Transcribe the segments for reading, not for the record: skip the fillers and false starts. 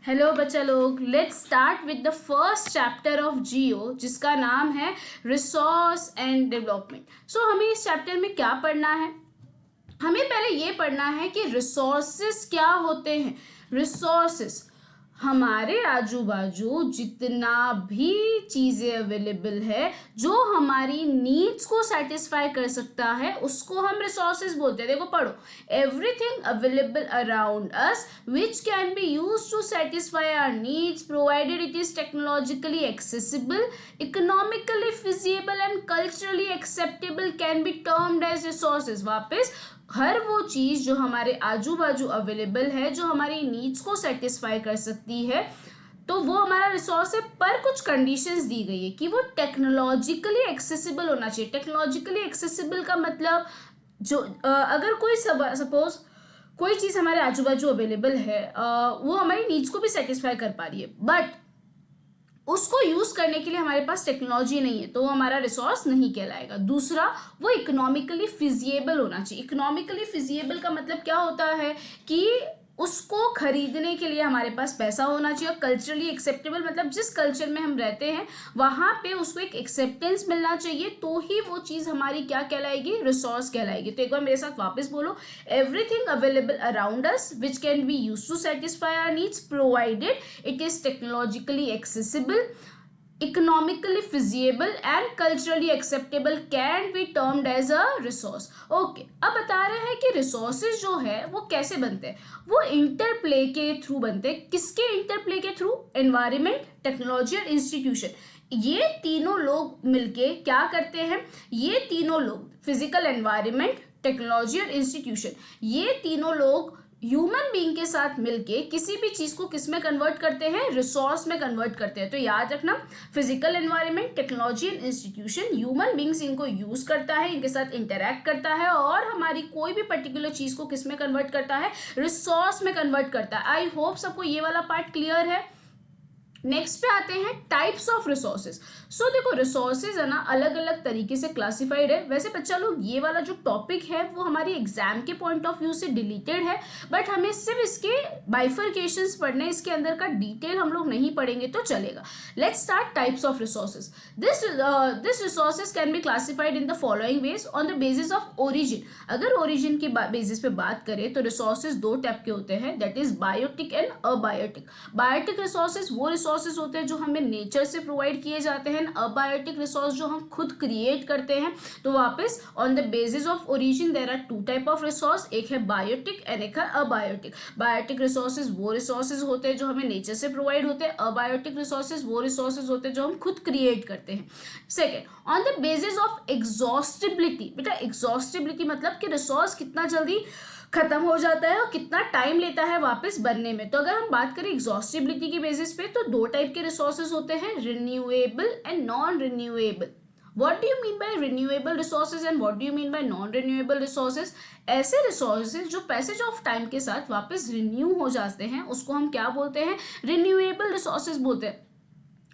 Hello बच्चा लोग, let's start with the first chapter of geo जिसका नाम है रिसोर्स एंड डेवलपमेंट। सो हमें इस चैप्टर में क्या पढ़ना है? हमें पहले ये पढ़ना है कि रिसोर्सेस क्या होते हैं। रिसोर्सेस हमारे आजू बाजू जितना भी चीज़ें अवेलेबल है जो हमारी नीड्स को सेटिस्फाई कर सकता है उसको हम रिसोर्सेज बोलते हैं। देखो पढ़ो, everything available around us which can be use to satisfy our needs provided it is technologically accessible, economically feasible and culturally acceptable can be termed as resources. वापस हर वो चीज़ जो हमारे आजू बाजू अवेलेबल है जो हमारी नीड्स को सेटिस्फाई कर सकती है तो वो हमारा रिसोर्स है, पर कुछ कंडीशंस दी गई है कि वो टेक्नोलॉजिकली एक्सेसिबल होना चाहिए। टेक्नोलॉजिकली एक्सेसिबल का मतलब जो अगर कोई सपोज कोई चीज़ हमारे आजू बाजू अवेलेबल है, वो हमारी नीड्स को भी सेटिस्फाई कर पा रही है बट उसको यूज करने के लिए हमारे पास टेक्नोलॉजी नहीं है तो वो हमारा रिसोर्स नहीं कहलाएगा। दूसरा, वो इकोनॉमिकली फिजिएबल होना चाहिए। इकोनॉमिकली फिजिएबल का मतलब क्या होता है कि उसको खरीदने के लिए हमारे पास पैसा होना चाहिए। और कल्चरली एक्सेप्टेबल मतलब जिस कल्चर में हम रहते हैं वहाँ पे उसको एक एक्सेप्टेंस मिलना चाहिए तो ही वो चीज़ हमारी क्या कहलाएगी, रिसोर्स कहलाएगी। तो एक बार मेरे साथ वापस बोलो, everything available around us which can be use to satisfy our needs provided it is technologically accessible, economically feasible and culturally acceptable can be termed as a resource. Okay, अब बता रहे हैं कि रिसोर्सेज जो है वो कैसे बनते हैं। वो इंटरप्ले के थ्रू बनते हैं। किसके इंटरप्ले के थ्रू? एनवायरमेंट, टेक्नोलॉजी और इंस्टीट्यूशन। ये तीनों लोग मिलके क्या करते हैं? ये तीनों लोग, फिजिकल एनवायरमेंट, टेक्नोलॉजी और इंस्टीट्यूशन, ये तीनों लोग ह्यूमन बीइंग के साथ मिलके किसी भी चीज को किस में कन्वर्ट करते हैं? रिसोर्स में कन्वर्ट करते हैं। तो याद रखना, physical environment, technology and institution, human beings इनको यूज करता है, इनके साथ इंटरेक्ट करता है और हमारी कोई भी पर्टिकुलर चीज को किस में कन्वर्ट करता है? रिसोर्स में कन्वर्ट करता है। आई होप सबको ये वाला पार्ट क्लियर है। नेक्स्ट पे आते हैं टाइप्स ऑफ रिसोर्सेज। सो देखो, रिसोर्सेज है ना अलग अलग तरीके से क्लासिफाइड है। वैसे बच्चा लोग ये वाला जो टॉपिक है वो हमारी एग्जाम के पॉइंट ऑफ व्यू से डिलीटेड है बट हमें सिर्फ इसके बाइफर्केशंस पढ़ने, इसके अंदर का डिटेल हम लोग नहीं पढ़ेंगे तो चलेगा। Let's start types of resources. This resources can be classified in the following veg on the basis of origin. अगर ओरिजिन की बेसिस पे बात करें तो रिसोर्सेज दो टाइप के होते हैं, that is biotic and abiotic. Biotic resources वो रिसोर्सेज होते हैं जो हमें नेचर से प्रोवाइड किए जाते हैं। अबायोटिक रिसोर्स जो हम खुद क्रिएट करते हैं। तो वापस on the basis of origin there are two type of resource, एक है बायोटिक एंड एक है अबायोटिक। बायोटिक रिसोर्सेज वो रिसोर्सेज होते हैं जो हमें नेचर से प्रोवाइड होते हैं। अबायोटिक रिसोर्सेज वो रिसोर्सेज होते हैं जो हम खुद क्रिएट करते हैं। Second, on the basis of exhaustibility. बेटा एग्जॉस्टिबिलिटी मतलब कि रिसोर्स कितना जल्दी खत्म हो जाता है और कितना टाइम लेता है वापस बनने में। तो अगर हम बात करें एग्जॉस्टिबिलिटी की बेसिस पे तो दो टाइप के रिसोर्सेज होते हैं, renewable and non renewable. What do you mean by renewable resources and what do you mean by non renewable resources? ऐसे रिसोर्सेज जो पैसेज ऑफ टाइम के साथ वापस रिन्यू हो जाते हैं उसको हम क्या बोलते हैं? रिन्यूएबल रिसोर्सेज बोलते हैं।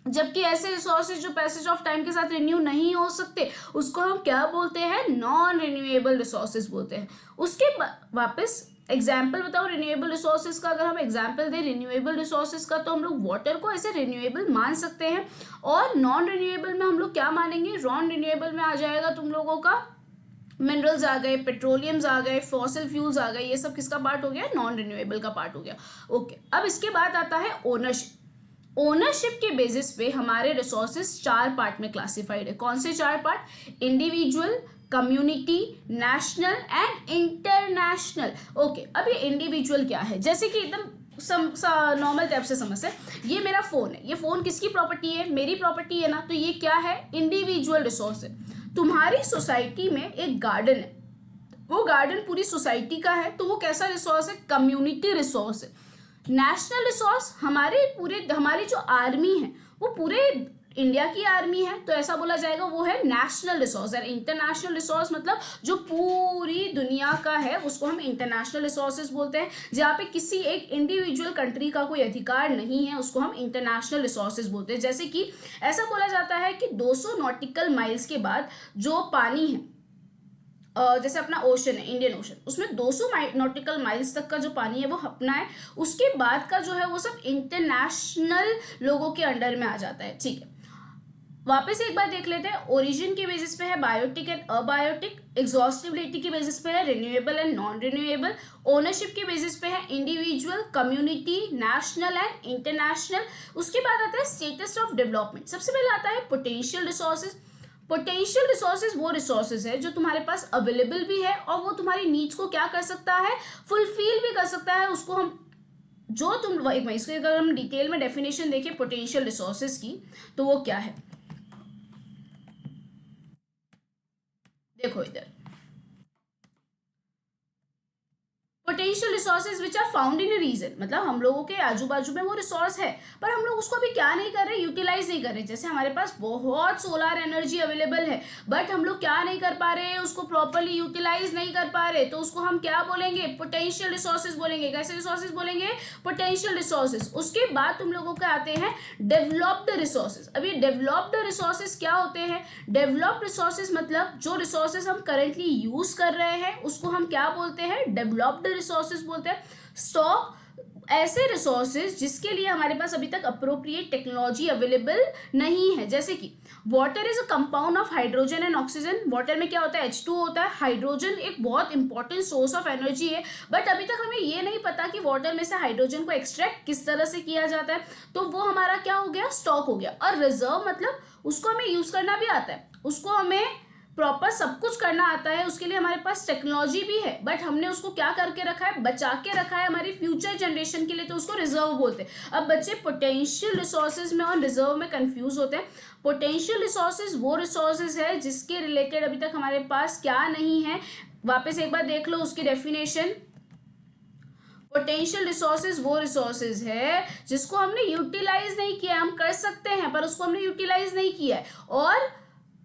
जबकि ऐसे रिसोर्सेज जो पैसेज ऑफ टाइम के साथ रिन्यू नहीं हो सकते उसको हम क्या बोलते हैं? नॉन रिन्यूएबल रिसोर्सेज बोलते हैं। उसके वापस एग्जाम्पल बताओ रिन्यूएबल रिसोर्सेज का। अगर हम एग्जाम्पल दें रिन्यूएबल रिसोर्सेज का तो हम लोग वाटर को ऐसे रिन्यूएबल मान सकते हैं और नॉन रिन्यूएबल में हम लोग क्या मानेंगे? नॉन रिन्यूएबल में आ जाएगा तुम लोगों का मिनरल्स आ गए, पेट्रोलियम्स आ गए, फॉसिल फ्यूल्स आ गए, ये सब किसका पार्ट हो गया? नॉन रिन्यूएबल का पार्ट हो गया। ओके, अब इसके बाद आता है ओनरशिप। ओनरशिप के बेसिस पे हमारे रिसोर्सेज चार पार्ट में क्लासिफाइड है। कौन से चार part? Individual, community, national and international. Okay, अब ये इंडिविजुअल क्या है? जैसे कि एकदम नॉर्मल टाइप से समझ है, ये मेरा फोन है, ये फोन किसकी प्रॉपर्टी है? मेरी प्रॉपर्टी है ना। तो ये क्या है? इंडिविजुअल रिसोर्स है। तुम्हारी सोसाइटी में एक गार्डन है, वो गार्डन पूरी सोसाइटी का है तो वो कैसा रिसोर्स है? कम्युनिटी रिसोर्स है। नेशनल रिसोर्स हमारी जो आर्मी है वो पूरे इंडिया की आर्मी है तो ऐसा बोला जाएगा वो है नेशनल रिसोर्स। और इंटरनेशनल रिसोर्स मतलब जो पूरी दुनिया का है उसको हम इंटरनेशनल रिसोर्सेज बोलते हैं। जहाँ पे किसी एक इंडिविजुअल कंट्री का कोई अधिकार नहीं है उसको हम इंटरनेशनल रिसोर्सेज बोलते हैं। जैसे कि ऐसा बोला जाता है कि 200 नॉटिकल माइल्स के बाद जो पानी है जैसे अपना ओशन है, इंडियन ओशन, उसमें 200 नॉटिकल माइल्स तक का जो पानी है वो अपना है। उसके बाद का जो है वो सब इंटरनेशनल लोगों के अंडर में आ जाता है। ठीक है, वापस एक बार देख लेते हैं। ओरिजिन के बेसिस पे है बायोटिक एंड अबायोटिक, एग्जॉस्टिबिलिटी के बेसिस पे है renewable and non renewable, ownership के बेसिस पे है individual, community, national and international. उसके बाद आता है स्टेटस ऑफ डेवलपमेंट। सबसे पहले आता है पोटेंशियल रिसोर्सेज। पोटेंशियल रिसोर्सेज वो रिसोर्सेज है जो तुम्हारे पास अवेलेबल भी है और वो तुम्हारी नीड्स को क्या कर सकता है, फुलफिल भी कर सकता है। उसको हम जो तुम इसके अगर हम डिटेल में डेफिनेशन देखें पोटेंशियल रिसोर्सेज की, तो वो क्या है, देखो इधर, potential resources which are found in region, मतलब हम लोगों के आजू बाजू में वो रिसोर्स है पर हम लोग उसको अभी क्या नहीं कर रहे, यूटिलाइज नहीं कर रहे। जैसे हमारे पास बहुत सोलर एनर्जी अवेलेबल है बट हम लोग क्या नहीं कर पा रहे, उसको प्रॉपरली यूटिलाइज नहीं कर पा रहे, तो उसको हम क्या बोलेंगे, पोटेंशियल रिसोर्सेज बोलेंगे। कैसे रिसोर्सेज बोलेंगे, पोटेंशियल रिसोर्सेज। उसके बाद तुम लोगों के आते हैं डेवलप्ड रिसोर्सेज। अब ये डेवलप्ड रिसोर्सेज क्या होते हैं, डेवलप्ड रिसोर्सेज मतलब जो रिसोर्सेज हम करेंटली यूज कर रहे हैं उसको हम क्या बोलते हैं, डेवलप्ड रिसोर्सेज बोलते हैं। स्टॉक ऐसे रिसोर्सेज जिसके लिए हमारे पास अभी तक अप्रोप्रिएट टेक्नोलॉजी अवेलेबल नहीं है, जैसे कि water is a compound of hydrogen and oxygen. Water में क्या होता है, H2 होता है। हाइड्रोजन एक बहुत इंपॉर्टेंट सोर्स ऑफ एनर्जी है बट अभी तक हमें ये नहीं पता कि वाटर में से हाइड्रोजन को एक्सट्रैक्ट किस तरह से किया जाता है, तो वो हमारा क्या हो गया, स्टॉक हो गया। और रिजर्व मतलब उसको हमें यूज करना भी आता है, उसको हमें प्रॉपर सब कुछ करना आता है, उसके लिए हमारे पास टेक्नोलॉजी भी है बट हमने उसको क्या करके रखा है, बचा के रखा है हमारी फ्यूचर जनरेशन के लिए, तो उसको रिजर्व बोलते हैं। अब बच्चे पोटेंशियल रिसोर्सेज में और रिजर्व में कंफ्यूज होते हैं। पोटेंशियल रिसोर्सेज वो रिसोर्सेज है जिसके रिलेटेड अभी तक हमारे पास क्या नहीं है, वापस एक बार देख लो उसकी डेफिनेशन। पोटेंशियल रिसोर्सेज वो रिसोर्सेज है जिसको हमने यूटिलाइज नहीं किया, हम कर सकते हैं पर उसको हमने यूटिलाइज नहीं किया है। और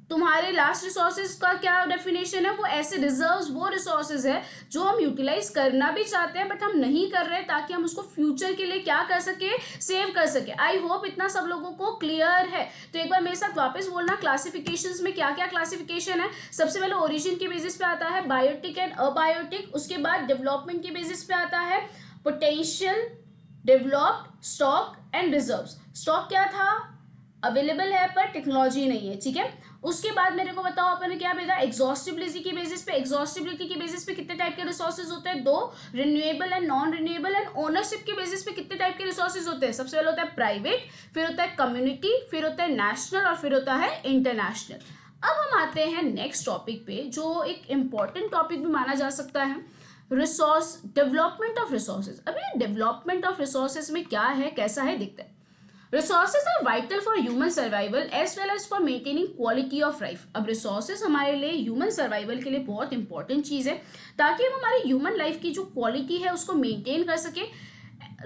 तुम्हारे लास्ट रिसोर्सेज का क्या डेफिनेशन है, वो ऐसे रिजर्व्स वो रिसोर्सेज है जो हम यूटिलाइज करना भी चाहते हैं बट हम नहीं कर रहे ताकि हम उसको फ्यूचर के लिए क्या कर सके, सेव कर सके। आई होप इतना सब लोगों को क्लियर है। तो एक बार मेरे साथ वापस बोलना, क्लासिफिकेशंस में क्या क्या क्लासिफिकेशन है। सबसे पहले ओरिजिन के बेसिस पे आता है बायोटिक एंड अबायोटिक, उसके बाद डेवलपमेंट के बेसिस पे आता है potential, developed, stock and reserves. Stock क्या था, अवेलेबल है पर टेक्नोलॉजी नहीं है, ठीक है। उसके बाद मेरे को बताओ अपन ने क्या भेजा, एग्जॉस्टिबिलिटी के बेसिस पे। एग्जॉस्टिबिलिटी के बेसिस पे कितने टाइप के रिसोर्सेज होते हैं, दो, renewable and non renewable. And ownership के बेसिस पे कितने टाइप के रिसोर्सेज होते हैं, सबसे पहले होता है प्राइवेट, फिर होता है कम्युनिटी, फिर होता है नेशनल और फिर होता है इंटरनेशनल। अब हम आते हैं नेक्स्ट टॉपिक पे जो एक इंपॉर्टेंट टॉपिक भी माना जा सकता है, रिसोर्स डेवलपमेंट ऑफ रिसोर्सेज। अब ये डेवलपमेंट ऑफ रिसोर्सेज में क्या है, कैसा है, देखते हैं। Resources are vital for human survival as well as for maintaining quality of life. अब रिसोर्सेज हमारे लिए ह्यूमन सर्वाइवल के लिए बहुत इंपॉर्टेंट चीज़ है ताकि हम हमारी ह्यूमन लाइफ की जो क्वालिटी है उसको मेंटेन कर सके।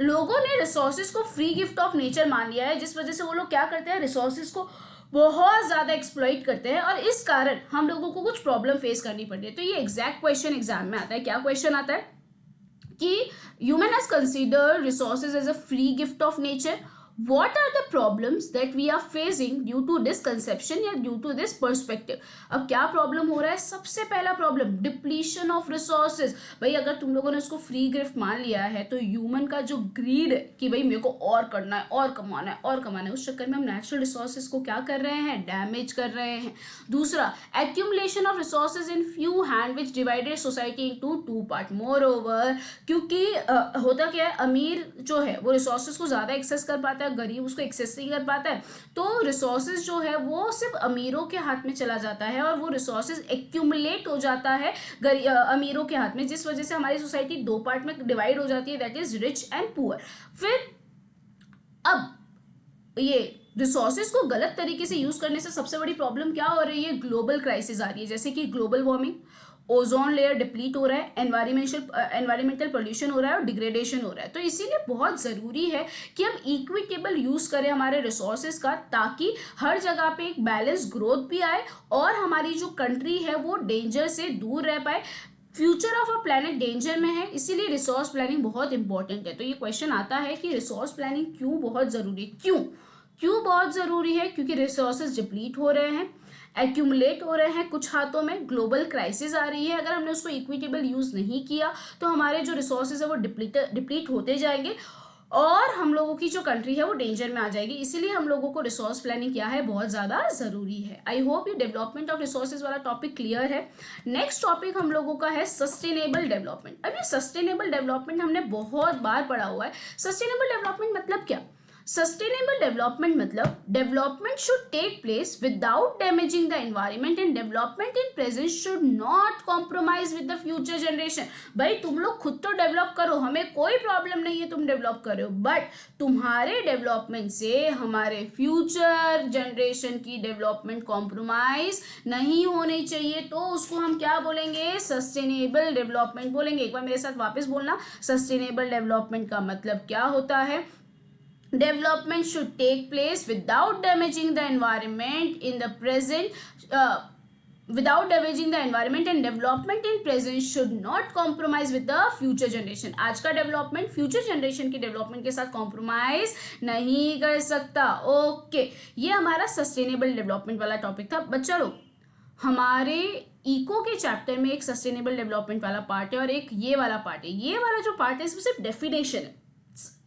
लोगों ने रिसोर्सेज को फ्री गिफ्ट ऑफ नेचर मान लिया है, जिस वजह से वो लोग क्या करते हैं, रिसोर्सेज को बहुत ज़्यादा एक्सप्लॉइट करते हैं और इस कारण हम लोगों को कुछ प्रॉब्लम फेस करनी पड़ती है। तो ये एग्जैक्ट क्वेश्चन एग्जाम में आता है। क्या क्वेश्चन आता है कि human has considered resources as a free gift of nature, what are the problems that we are facing due to this conception या due to this perspective। अब क्या प्रॉब्लम हो रहा है, सबसे पहला प्रॉब्लम डिप्लीशन ऑफ रिसोर्सेज। भाई अगर तुम लोगों ने उसको फ्री गिफ्ट मान लिया है तो ह्यूमन का जो ग्रीड है कि भाई मेरे को और करना है और कमाना है और कमाना है, उस चक्कर में हम नेचुरल रिसोर्सेज को क्या कर रहे हैं, डैमेज कर रहे हैं। दूसरा, accumulation of resources in few hand which divided society into two part. More over क्योंकि होता क्या है, अमीर जो है वो रिसोर्सेज को ज़्यादा एक्सेस कर पाता है, गरीब उसको एक्सेस नहीं कर पाता है, तो रिसोर्सेज जो है वो सिर्फ अमीरों के हाथ में चला जाता है और वो रिसोर्सेज एक्यूमुलेट हो जाता है अमीरों के हाथ में, जिस वजह से हमारी सोसाइटी दो पार्ट में डिवाइड हो जाती है, that is rich and poor. फिर अब ये रिसोर्सेज को गलत तरीके से यूज करने से सबसे बड़ी प्रॉब्लम क्या हो रही है, ग्लोबल क्राइसिस आ रही है, जैसे कि global warming, ozone layer deplete हो रहा है, एनवायरमेंटल पोल्यूशन हो रहा है और डिग्रेडेशन हो रहा है। तो इसीलिए बहुत ज़रूरी है कि हम इक्विटेबल यूज़ करें हमारे रिसोर्सेज का, ताकि हर जगह पे एक बैलेंस ग्रोथ भी आए और हमारी जो कंट्री है वो डेंजर से दूर रह पाए। Future of a planet danger में है, इसीलिए रिसोर्स प्लानिंग बहुत इंपॉर्टेंट है। तो ये क्वेश्चन आता है कि रिसोर्स प्लानिंग क्यों बहुत ज़रूरी है, क्यों बहुत ज़रूरी है, क्योंकि रिसोर्सेज डिप्लीट हो रहे हैं, एक्यूमुलेट हो रहे हैं कुछ हाथों में, ग्लोबल क्राइसिस आ रही है, अगर हमने उसको इक्विटेबल यूज़ नहीं किया तो हमारे जो रिसोर्सेज है वो डिप्लीट होते जाएंगे और हम लोगों की जो कंट्री है वो डेंजर में आ जाएगी। इसीलिए हम लोगों को रिसोर्स प्लानिंग क्या है, बहुत ज़्यादा ज़रूरी है। आई होप ये डेवलपमेंट ऑफ रिसोर्सेज वाला टॉपिक क्लियर है। नेक्स्ट टॉपिक हम लोगों का है सस्टेनेबल डेवलपमेंट। अब ये सस्टेनेबल डेवलपमेंट हमने बहुत बार पढ़ा हुआ है। सस्टेनेबल डेवलपमेंट मतलब क्या? सस्टेनेबल डेवलपमेंट मतलब development should take place without damaging the environment and development in present should not compromise with the future generation. भाई तुम लोग खुद तो डेवलप करो, हमें कोई प्रॉब्लम नहीं है तुम डेवलप कर रहे हो, बट तुम्हारे डेवलपमेंट से हमारे फ्यूचर जनरेशन की डेवलपमेंट कॉम्प्रोमाइज नहीं होनी चाहिए। तो उसको हम क्या बोलेंगे? सस्टेनेबल डेवलपमेंट बोलेंगे। एक बार मेरे साथ वापस बोलना, सस्टेनेबल डेवलपमेंट का मतलब क्या होता है? Development should take place without damaging the environment in the present, without damaging the environment, and development in present should not compromise with the future generation। आज का डेवलपमेंट फ्यूचर जनरेशन की development के साथ कॉम्प्रोमाइज नहीं कर सकता। Okay, ये हमारा सस्टेनेबल डेवलपमेंट वाला टॉपिक था। बच्चा लोग, हमारे इको के चैप्टर में एक सस्टेनेबल डेवलपमेंट वाला पार्ट है और एक ये वाला पार्ट है। ये वाला जो पार्ट है इसमें सिर्फ डेफिनेशन है।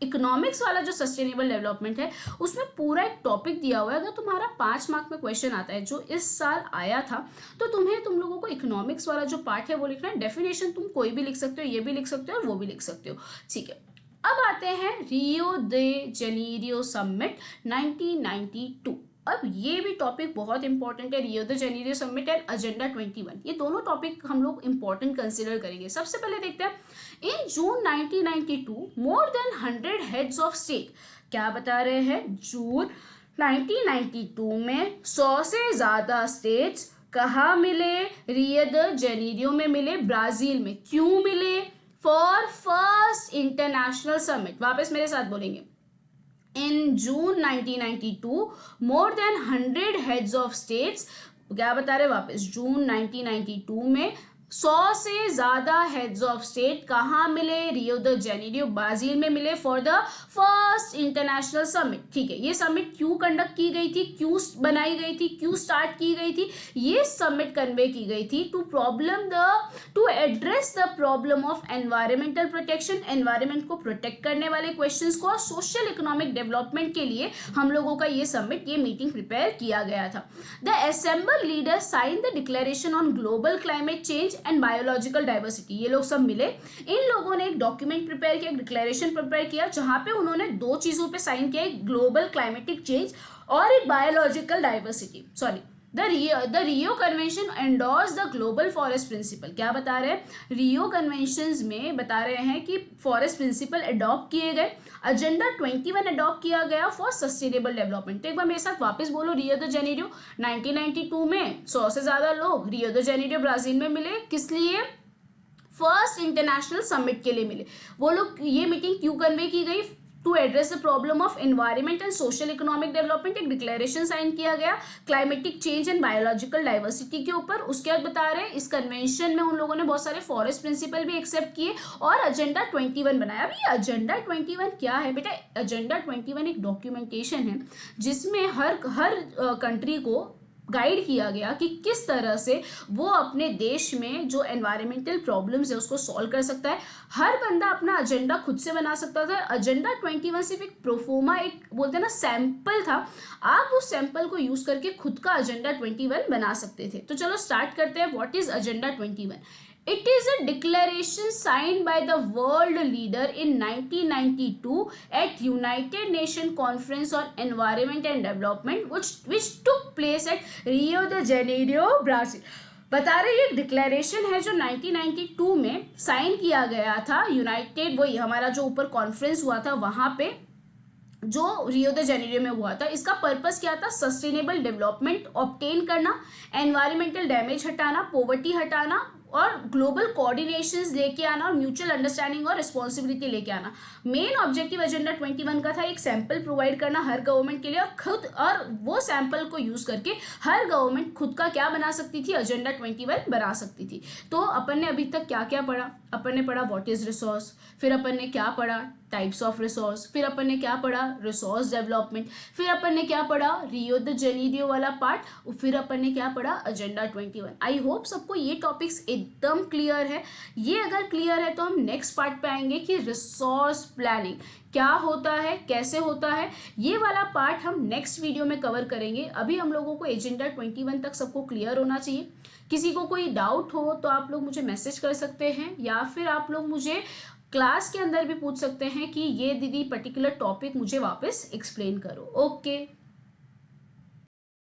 इकोनॉमिक्स वाला जो सस्टेनेबल डेवलपमेंट है उसमें पूरा एक टॉपिक दिया हुआ है। अगर तुम्हारा 5 मार्क में क्वेश्चन आता है जो इस साल आया था, तो तुम लोगों को इकोनॉमिक्स वाला जो पार्ट है वो लिखना है। डेफिनेशन तुम कोई भी लिख सकते हो, ये भी लिख सकते हो और वो भी लिख सकते हो, ठीक है। अब आते हैं रियो दे जेनेरियो समिट 1992। अब ये भी टॉपिक बहुत इंपॉर्टेंट है, Rio de Janeiro summit and agenda 21। ये दोनों टॉपिक हम लोग इंपॉर्टेंट कंसिडर करेंगे। सबसे पहले देखते हैं, इन जून 1992 more than 100 heads of state, क्या बता रहे हैं, जून 1992 में 100 से ज़्यादा स्टेट्स कहाँ मिले? रियो द जेनेरियो में मिले, ब्राज़ील में। क्यों मिले? For first international summit. वापस मेरे साथ बोलेंगे, in June 1992 more than 100 heads of states, क्या बता रहे वापस, जून 1992 में 100 से ज़्यादा हेड्स ऑफ स्टेट कहाँ मिले? रियो द जेनेरियो, ब्राज़ील में मिले for the first international summit. ठीक है, ये समिट क्यों कंडक्ट की गई थी, क्यों बनाई गई थी, क्यों स्टार्ट की गई थी? ये समिट कन्वे की गई थी to address the problem of environmental protection, environment को प्रोटेक्ट करने वाले क्वेश्चंस को, और सोशल इकोनॉमिक डेवलपमेंट के लिए हम लोगों का ये समिट, ये मीटिंग प्रिपेयर किया गया था। The assemble leaders sign the declaration on global climate change and biological diversity. ये लोग सब मिले, इन लोगों ने एक डॉक्यूमेंट प्रिपेयर किया, एक डिक्लेरेशन प्रिपेयर किया, जहां पे उन्होंने 2 चीजों पे साइन किया, एक ग्लोबल क्लाइमेटिक चेंज और एक biological diversity. Sorry, the Rio convention endorse the global forest principle. क्या बता रहे हैं? रियो कन्वेंशंस में बता रहे हैं कि फॉरेस्ट प्रिंसिपल अडॉप्ट किए गए, एजेंडा 21 अडॉप्ट किया गया फॉर सस्टेनेबल डेवलपमेंट। तो एक बार मेरे साथ वापस बोलो, रियो द जेनेरियो 1992 में 100 से ज्यादा लोग रियो द जेनेरियो ब्राजील में मिले, किस लिए? फर्स्ट इंटरनेशनल समिट के लिए मिले। वो लोग, ये मीटिंग क्यों कन्वे की गई? To address the problem of environment and social economic development. एक डिक्लेरेशन साइन किया गया climatic change and biological diversity के ऊपर। उसके बाद बता रहे हैं इस कन्वेंशन में उन लोगों ने बहुत सारे फॉरेस्ट प्रिंसिपल भी एक्सेप्ट किए और एजेंडा 21 बनाया। अभी ये एजेंडा 21 क्या है बेटा? एजेंडा 21 एक डॉक्यूमेंटेशन है जिसमें हर कंट्री को गाइड किया गया कि किस तरह से वो अपने देश में जो एनवायरमेंटल प्रॉब्लम्स है उसको सॉल्व कर सकता है। हर बंदा अपना एजेंडा खुद से बना सकता था। एजेंडा 21 सिर्फ एक प्रोफोमा, एक बोलते हैं ना सैंपल था। आप उस सैंपल को यूज करके खुद का एजेंडा 21 बना सकते थे। तो चलो स्टार्ट करते हैं। What is agenda 21? It is a declaration signed by the world leader in 1992 at United Nations Conference on Environment and Development, which took place at Rio de Janeiro, Brazil. बता रहे ये डिक्लेरेशन है जो 1992 में sign किया गया था United, वही हमारा जो ऊपर कॉन्फ्रेंस हुआ था वहां पे, जो रियो द जेनेरियो में हुआ था। इसका पर्पस क्या था? सस्टेनेबल डेवलपमेंट ऑब्टेन करना, एनवायरमेंटल डैमेज हटाना, पॉवर्टी हटाना और ग्लोबल कोऑर्डिनेशंस लेके आना और म्यूचुअल अंडरस्टैंडिंग और रिस्पॉन्सिबिलिटी लेके आना। मेन ऑब्जेक्टिव एजेंडा 21 का था एक सैंपल प्रोवाइड करना हर गवर्नमेंट के लिए, और वो सैंपल को यूज करके हर गवर्नमेंट खुद का क्या बना सकती थी? एजेंडा 21 बना सकती थी। तो अपन ने अभी तक क्या क्या पढ़ा? अपन ने पढ़ा व्हाट इज रिसोर्स, फिर अपन ने क्या पढ़ा? टाइप्स ऑफ रिसोर्स, फिर अपन ने क्या पढ़ा, रिसोर्स डेवलपमेंट, फिर अपन ने क्या पढ़ा, रियो द जेनीरियो वाला पार्ट, और फिर अपन ने क्या पढ़ा, एजेंडा 21। आई होप सबको ये टॉपिक्स एकदम क्लियर है। ये अगर क्लियर है तो हम नेक्स्ट पार्ट पे आएंगे कि रिसोर्स प्लानिंग क्या होता है, कैसे होता है। ये वाला पार्ट हम नेक्स्ट वीडियो में कवर करेंगे। अभी हम लोगों को एजेंडा 21 तक सबको क्लियर होना चाहिए। किसी को कोई डाउट हो तो आप लोग मुझे मैसेज कर सकते हैं, या फिर आप लोग मुझे क्लास के अंदर भी पूछ सकते हैं कि ये दीदी पर्टिकुलर टॉपिक मुझे वापस एक्सप्लेन करो। ओके।